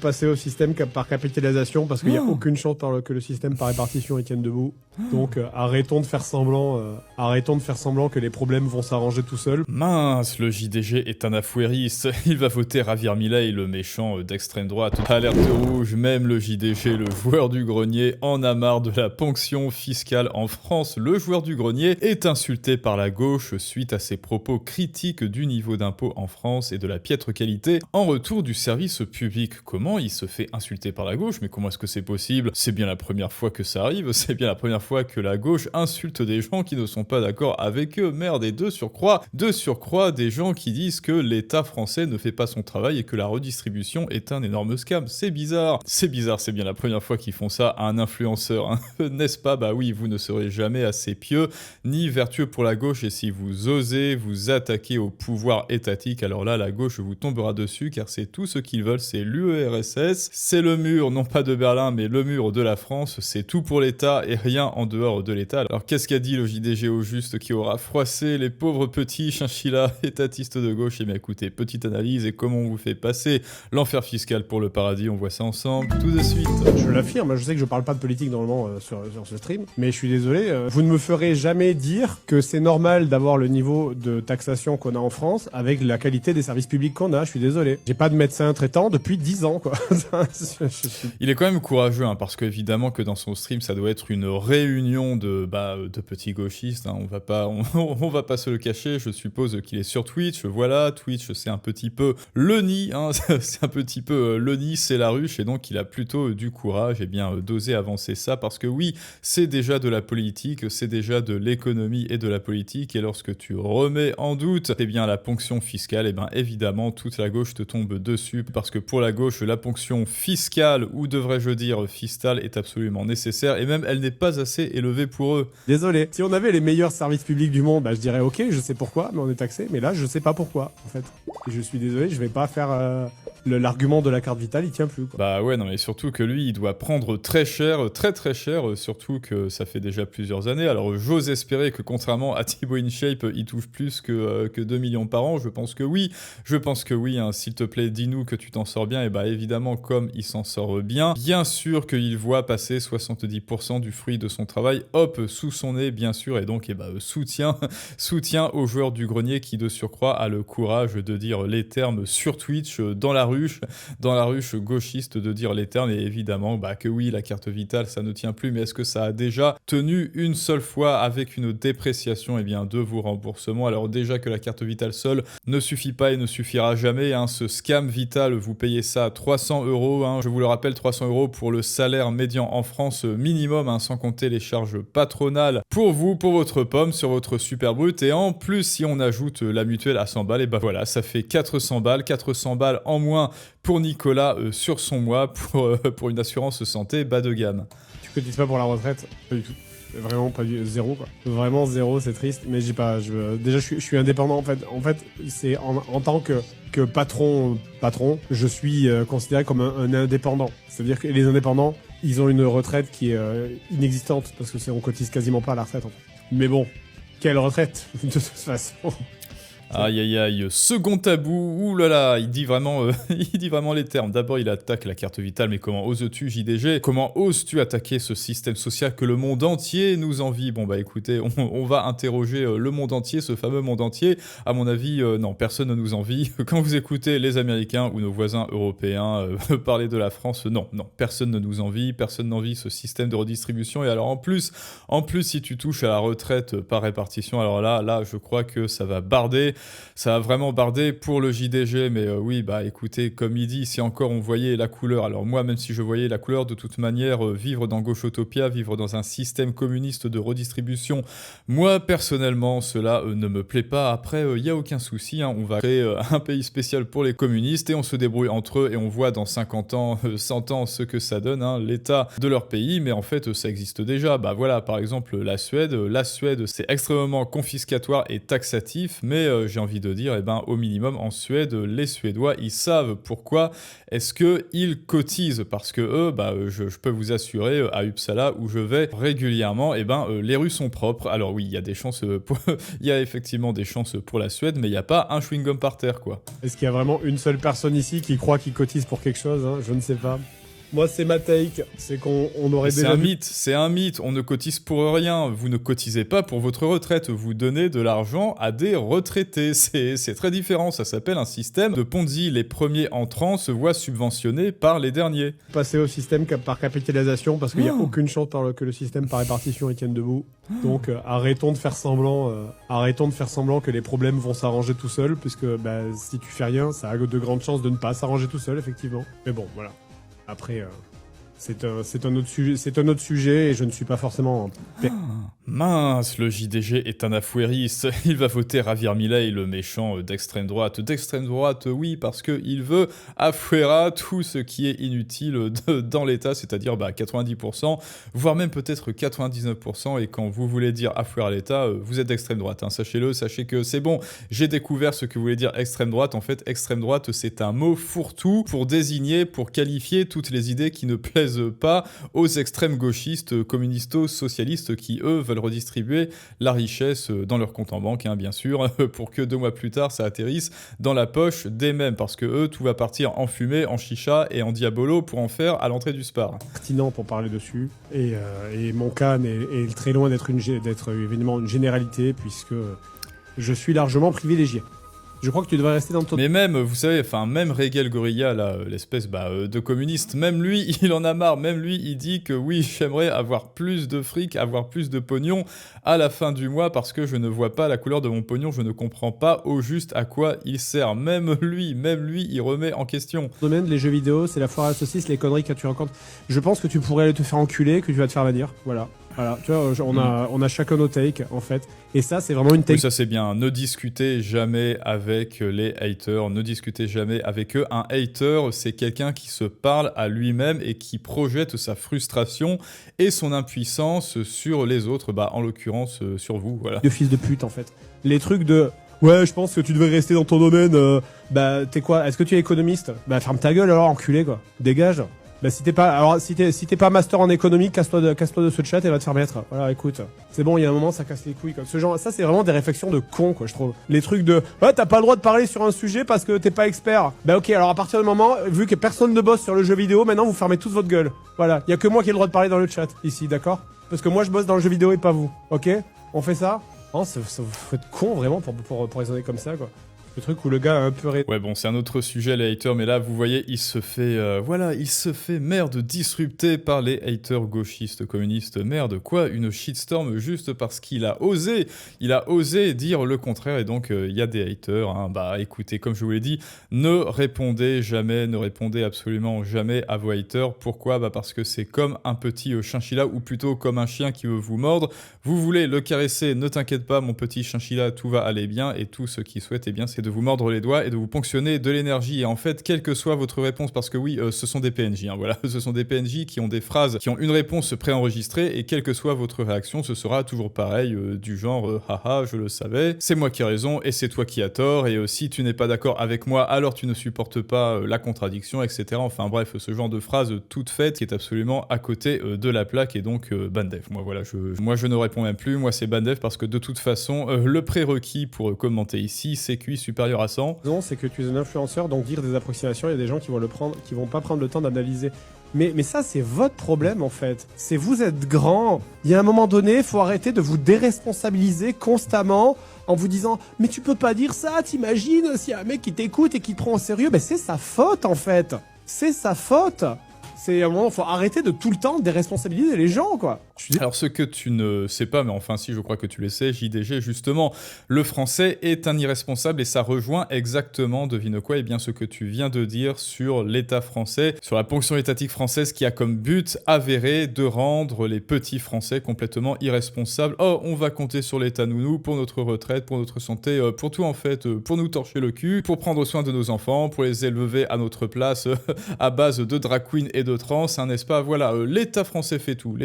passer au système par capitalisation parce qu'il n'y a aucune chance que le système par répartition il tienne debout. Donc arrêtons de faire semblant que les problèmes vont s'arranger tout seuls. Mince, le JDG est un affairiste. Il va voter Javier Milei, le méchant d'extrême droite. Alerte rouge, même le JDG, le joueur du grenier, en a marre de la ponction fiscale en France. Le joueur du grenier est insulté par la gauche suite à ses propos critiques du niveau d'impôt en France et de la piètre qualité en retour du service public. Comment il se fait insulter par la gauche? Mais comment est-ce que c'est possible? C'est bien la première fois que ça arrive, c'est bien la première fois que la gauche insulte des gens qui ne sont pas d'accord avec eux. Merde, et de surcroît, des gens qui disent que l'État français ne fait pas son travail et que la redistribution est un énorme scam. C'est bizarre, c'est bien la première fois qu'ils font ça à un influenceur, hein. N'est-ce pas? Bah oui, vous ne serez jamais assez pieux ni vertueux pour la gauche, et si vous osez vous attaquer au pouvoir étatique, alors là, la gauche vous tombera dessus, car c'est tout ce qu'ils veulent, c'est l'URSS, c'est le mur, non pas de Berlin, mais le mur de la France, c'est tout pour l'État et rien en dehors de l'État. Alors qu'est-ce qu'a dit le JDG au juste qui aura froissé les pauvres petits chinchillas étatistes de gauche? Eh bien écoutez, petite analyse et comment on vous fait passer l'enfer fiscal pour le paradis, on voit ça ensemble tout de suite. Je l'affirme, je sais que je parle pas de politique normalement sur ce stream, mais je suis désolé, vous ne me ferez jamais dire que c'est normal d'avoir le niveau de taxation qu'on a en France avec la qualité des services publics qu'on a, je suis désolé. J'ai pas de médecin traitant depuis 10 ans, quoi. Il est quand même courageux, hein, parce qu'évidemment que dans son stream, ça doit être une réunion de petits gauchistes, hein. On va pas se le cacher, je suppose qu'il est sur Twitch, voilà, Twitch c'est un petit peu le nid, hein, c'est un petit peu le nid, c'est la ruche, et donc il a plutôt du courage, et bien d'oser avancer ça, parce que oui, c'est déjà de la politique, c'est déjà de l'économie et de la politique, et lorsque tu remets en doute, eh bien la ponction fiscale, et bien évidemment toute la gauche te tombe dessus, parce que pour la gauche, la ponction fiscale, ou devrais-je dire fiscale, est absolument nécessaire, et même elle n'est pas assez élevée pour eux. Désolé, si on avait les meilleurs services publics du monde, bah je dirais ok, je sais pourquoi, mais on est taxé, mais là je sais pas pourquoi, en fait. Et je suis désolé, je vais pas faire l'argument de la carte vitale, il tient plus, quoi. Bah ouais, non mais surtout que lui, il doit prendre très cher, très cher, surtout que ça fait déjà plusieurs années. Alors j'ose espérer que contrairement à Thibaut InShape, il touche plus que 2 millions par an, je pense que oui, hein. S'il te plaît, dis-nous que tu t'en sors bien, et bah évidemment, comme il s'en sort bien sûr qu'il voit passer 70% du fruit de son travail, hop, sous son nez, bien sûr, et donc soutien aux joueurs du grenier qui de surcroît a le courage de dire les termes sur Twitch, dans la ruche gauchiste, de dire les termes, et évidemment que oui, la carte vitale ça ne tient plus, mais est-ce que ça a déjà tenu une seule fois avec une dépréciation de vos remboursements? Alors déjà que la carte vitale seule ne suffit pas et ne suffira jamais, hein. Ce scam vital, vous payez ça 300 €, hein. Je vous le rappelle, 300 € pour le salaire médian en France minimum, hein, sans compter les charges patronales pour vous, pour votre pomme, sur votre super brut, et en plus si on ajoute la mutuelle à 100 balles, et voilà, ça fait 400 balles en moins pour Nicolas sur son mois pour une assurance santé bas de gamme. Tu cotises pas pour la retraite? Pas du tout. Vraiment pas du zéro, quoi. Vraiment zéro, c'est triste, mais déjà je suis indépendant, en fait c'est en tant que patron, je suis considéré comme un indépendant. C'est-à-dire que les indépendants, ils ont une retraite qui est inexistante, parce que on cotise quasiment pas à la retraite, en fait. Mais bon, quelle retraite, de toute façon. Aïe aïe aïe, second tabou, oulala, il dit vraiment les termes. D'abord il attaque la carte vitale, mais comment oses-tu JDG? Comment oses-tu attaquer ce système social que le monde entier nous envie? Bon bah écoutez, on va interroger le monde entier, ce fameux monde entier. À mon avis, non, personne ne nous envie. Quand vous écoutez les Américains ou nos voisins européens parler de la France, non, personne ne nous envie, personne n'envie ce système de redistribution. Et alors en plus, si tu touches à la retraite par répartition, alors là je crois que ça va barder. Ça a vraiment bardé pour le JDG, mais oui, bah écoutez, comme il dit, si encore on voyait la couleur, alors moi, même si je voyais la couleur, de toute manière, vivre dans Gauchotopia, vivre dans un système communiste de redistribution, moi, personnellement, cela ne me plaît pas. Après, il n'y a aucun souci, hein, on va créer un pays spécial pour les communistes, et on se débrouille entre eux, et on voit dans 50 ans, 100 ans, ce que ça donne, hein, l'état de leur pays, mais en fait, ça existe déjà. Bah voilà, par exemple, la Suède, c'est extrêmement confiscatoire et taxatif, mais j'ai envie de dire, eh ben, au minimum en Suède, les Suédois, ils savent pourquoi est-ce qu'ils cotisent. Parce que eux, je peux vous assurer, à Uppsala, où je vais régulièrement, eh ben, les rues sont propres. Alors oui, il y a des chances il y a effectivement des chances pour la Suède, mais il n'y a pas un chewing-gum par terre, quoi. Est-ce qu'il y a vraiment une seule personne ici qui croit qu'il cotise pour quelque chose, hein? Je ne sais pas. Moi, c'est ma take, c'est qu'on aurait déjà... C'est un mythe, on ne cotise pour rien, vous ne cotisez pas pour votre retraite, vous donnez de l'argent à des retraités, c'est très différent, ça s'appelle un système de Ponzi, les premiers entrants se voient subventionnés par les derniers. Passer au système par capitalisation, parce qu'il n'y a aucune chance que le système par répartition il tienne debout. Donc arrêtons de faire semblant que les problèmes vont s'arranger tout seuls, puisque si tu fais rien, ça a de grandes chances de ne pas s'arranger tout seul, effectivement. Mais bon, voilà. Après, c'est un autre sujet et je ne suis pas forcément... Mince, le JDG est un affairiste. Il va voter Javier Milei, le méchant d'extrême droite. D'extrême droite, oui, parce qu'il veut afuera tout ce qui est inutile dans l'État, c'est-à-dire 90%, voire même peut-être 99%. Et quand vous voulez dire afuera l'État, vous êtes d'extrême droite. Hein. Sachez-le, sachez que c'est bon. J'ai découvert ce que voulait dire extrême droite. En fait, extrême droite, c'est un mot fourre-tout pour désigner, pour qualifier toutes les idées qui ne plaisent pas aux extrêmes gauchistes, communistes, socialistes qui, eux, veulent redistribuer la richesse dans leur compte en banque, hein, bien sûr, pour que 2 mois plus tard, ça atterrisse dans la poche des mêmes, parce que eux, tout va partir en fumée, en chicha et en diabolo pour en faire à l'entrée du Spar. Pertinent pour parler dessus, et mon cas est très loin d'être évidemment une généralité, puisque je suis largement privilégié. Je crois que tu devrais rester dans ton... Mais même, vous savez, même Regel Gorilla, là, l'espèce de communiste, même lui, il en a marre. Même lui, il dit que oui, j'aimerais avoir plus de fric, avoir plus de pognon à la fin du mois parce que je ne vois pas la couleur de mon pognon, je ne comprends pas au juste à quoi il sert. Même lui, il remet en question. Le domaine, les jeux vidéo, c'est la foire à la saucisse, les conneries que tu rencontres. Je pense que tu pourrais aller te faire enculer, que tu vas te faire bannir. Voilà, tu vois, on a chacun nos takes, en fait. Et ça, c'est vraiment une take. Oui, ça c'est bien. Ne discutez jamais avec les haters. Ne discutez jamais avec eux. Un hater, c'est quelqu'un qui se parle à lui-même et qui projette sa frustration et son impuissance sur les autres. En l'occurrence, sur vous, voilà. De fils de pute, en fait. Les trucs de... Ouais, je pense que tu devrais rester dans ton domaine. T'es quoi? Est-ce que tu es économiste? Ferme ta gueule alors, enculé, quoi. Dégage. Si t'es pas master en économie, casse-toi de ce chat et va te faire mettre. Voilà, écoute. C'est bon, il y a un moment, ça casse les couilles, quoi. Ce genre, ça, c'est vraiment des réflexions de con, quoi, je trouve. Les trucs de, ouais, t'as pas le droit de parler sur un sujet parce que t'es pas expert. Ok, alors à partir du moment, vu que personne ne bosse sur le jeu vidéo, maintenant, vous fermez tous votre gueule. Voilà. Il y a que moi qui ai le droit de parler dans le chat, ici, d'accord? Parce que moi, je bosse dans le jeu vidéo et pas vous. Ok? On fait ça? Non, ça vous être con, vraiment, pour raisonner comme ça, quoi. Le truc où le gars a un peu... Ouais, bon, c'est un autre sujet, les haters, mais là, vous voyez, il se fait merde disrupté par les haters gauchistes, communistes. Merde, quoi? Une shitstorm juste parce qu'il a osé dire le contraire, et donc, il y a des haters, hein. Écoutez, comme je vous l'ai dit, ne répondez absolument jamais à vos haters. Pourquoi? Parce que c'est comme un petit chinchilla, ou plutôt comme un chien qui veut vous mordre. Vous voulez le caresser, ne t'inquiète pas, mon petit chinchilla, tout va aller bien, et tout ce qu'il souhaite, eh bien, c'est de vous mordre les doigts et de vous ponctionner de l'énergie. Et en fait, quelle que soit votre réponse, parce que oui, ce sont des PNJ, hein, voilà, ce sont des PNJ qui ont des phrases, qui ont une réponse préenregistrée, et quelle que soit votre réaction, ce sera toujours pareil, du genre haha, je le savais, c'est moi qui ai raison et c'est toi qui as tort, et si tu n'es pas d'accord avec moi, alors tu ne supportes pas la contradiction, etc. Enfin bref, ce genre de phrase toute faite qui est absolument à côté de la plaque, et donc bandev. Moi je ne réponds même plus, moi c'est bandev parce que de toute façon, le prérequis pour commenter ici, c'est QI supérieur à 100. Non, c'est que tu es un influenceur, donc dire des approximations, il y a des gens qui vont pas prendre le temps d'analyser. Mais ça, c'est votre problème, en fait. C'est vous êtes grand. Il y a un moment donné, il faut arrêter de vous déresponsabiliser constamment en vous disant « Mais tu peux pas dire ça, t'imagines s'il y a un mec qui t'écoute et qui te prend au sérieux ?» C'est sa faute, en fait. C'est sa faute. C'est à un moment, il faut arrêter de tout le temps déresponsabiliser les gens, quoi. Alors, ce que tu ne sais pas, mais enfin si, je crois que tu le sais, JDG, justement, le français est un irresponsable et ça rejoint exactement, devine quoi, bien ce que tu viens de dire sur l'État français, sur la ponction étatique française qui a comme but avéré de rendre les petits Français complètement irresponsables. Oh, on va compter sur l'État nounou pour notre retraite, pour notre santé, pour tout en fait, pour nous torcher le cul, pour prendre soin de nos enfants, pour les élever à notre place à base de drag queen et de trans, hein, n'est-ce pas? Voilà, l'État français fait tout,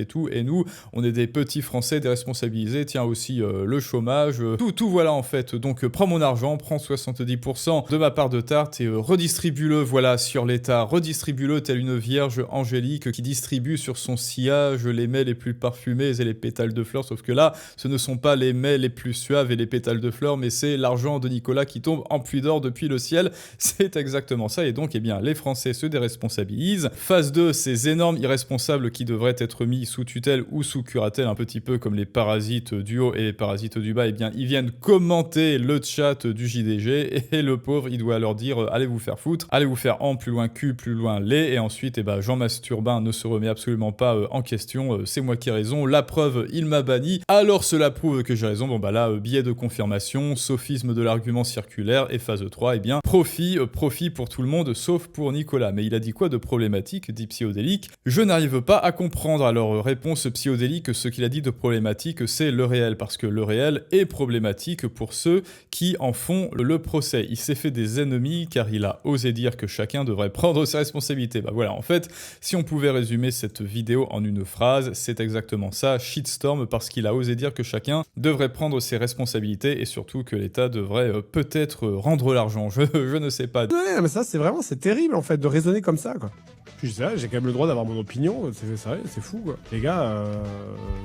tout, et nous, on est des petits Français déresponsabilisés, tiens aussi le chômage, tout voilà en fait. Donc prends mon argent, prends 70% de ma part de tarte et redistribue-le, voilà, sur l'État, redistribue-le telle une vierge angélique qui distribue sur son sillage les mets les plus parfumés et les pétales de fleurs, sauf que là, ce ne sont pas les mets les plus suaves et les pétales de fleurs, mais c'est l'argent de Nicolas qui tombe en pluie d'or depuis le ciel. C'est exactement ça, et donc, eh bien, les Français se déresponsabilisent. Phase 2, ces énormes irresponsables qui devraient être mis sous tutelle ou sous curatelle, un petit peu comme les parasites du haut et les parasites du bas, eh bien, ils viennent commenter le chat du JDG, et le pauvre, il doit leur dire allez vous faire foutre, allez vous faire en plus loin cul, plus loin lait, et ensuite, eh ben, Jean Masturbin ne se remet absolument pas en question, c'est moi qui ai raison, la preuve, il m'a banni, alors cela prouve que j'ai raison, bon bah là, biais de confirmation, sophisme de l'argument circulaire, et phase 3, eh bien, profit pour tout le monde, sauf pour Nicolas. Mais il a dit quoi de problématique, dit Psyodélique? Je n'arrive pas à comprendre. Alors, réponse Psyodélique, ce qu'il a dit de problématique, c'est le réel, parce que le réel est problématique pour ceux qui en font le procès. Il s'est fait des ennemis, car il a osé dire que chacun devrait prendre ses responsabilités. Bah voilà, en fait, si on pouvait résumer cette vidéo en une phrase, c'est exactement ça, shitstorm, parce qu'il a osé dire que chacun devrait prendre ses responsabilités, et surtout que l'État devrait peut-être rendre l'argent, je ne sais pas. Ouais, mais ça, c'est terrible, en fait, de raisonner comme ça, quoi. Puis c'est vrai, j'ai quand même le droit d'avoir mon opinion, c'est fou, quoi. Les gars,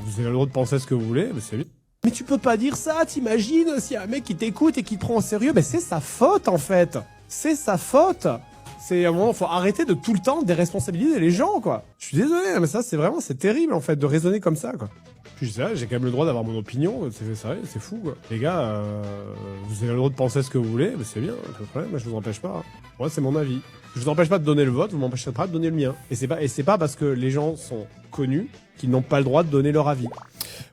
vous avez le droit de penser ce que vous voulez, mais c'est bien. Mais tu peux pas dire ça, t'imagines, si y a un mec qui t'écoute et qui te prend au sérieux, c'est sa faute, en fait. C'est sa faute. C'est à un moment, faut arrêter de tout le temps déresponsabiliser les gens, quoi. Je suis désolé, mais ça, c'est terrible, en fait, de raisonner comme ça, quoi. Puis c'est vrai, j'ai quand même le droit d'avoir mon opinion, c'est fou, quoi. Les gars, vous avez le droit de penser ce que vous voulez, mais c'est bien, pas de problème, moi je vous empêche pas. Moi, c'est mon avis. Je vous empêche pas de donner le vote, vous m'empêcherez pas de donner le mien. Et c'est pas parce que les gens sont connus qu'ils n'ont pas le droit de donner leur avis.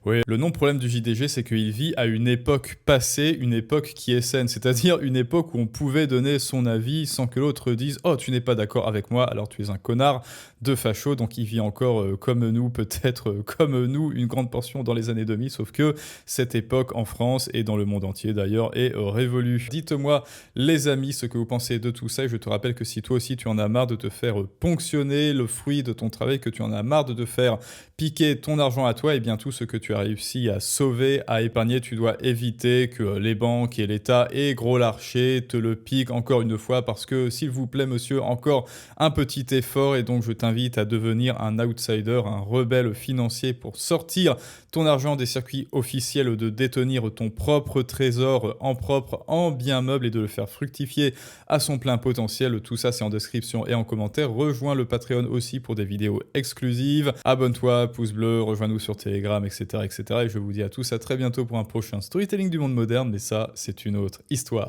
Oui, le non-problème du JDG, c'est qu'il vit à une époque passée, une époque qui est saine, c'est-à-dire une époque où on pouvait donner son avis sans que l'autre dise « Oh, tu n'es pas d'accord avec moi, alors tu es un connard de facho », donc il vit encore comme nous, peut-être comme nous, une grande portion dans les années 2000, sauf que cette époque en France et dans le monde entier d'ailleurs est révolue. Dites-moi, les amis, ce que vous pensez de tout ça, et je te rappelle que si toi aussi tu en as marre de te faire ponctionner le fruit de ton travail, que tu en as marre de te faire piquer ton argent à toi, et bien tout ce que tu as réussi à sauver, à épargner, tu dois éviter que les banques et l'État et Gros Larcher te le piquent encore une fois, parce que s'il vous plaît monsieur, encore un petit effort, et donc je t'invite à devenir un outsider, un rebelle financier pour sortir ton argent des circuits officiels, de détenir ton propre trésor en propre, en bien meuble, et de le faire fructifier à son plein potentiel. Tout ça c'est en description et en commentaire. Rejoins le Patreon aussi pour des vidéos exclusives. Abonne-toi, pouce bleu, rejoins-nous sur Telegram, etc., etc. Et je vous dis à tous à très bientôt pour un prochain storytelling du monde moderne, mais ça, c'est une autre histoire.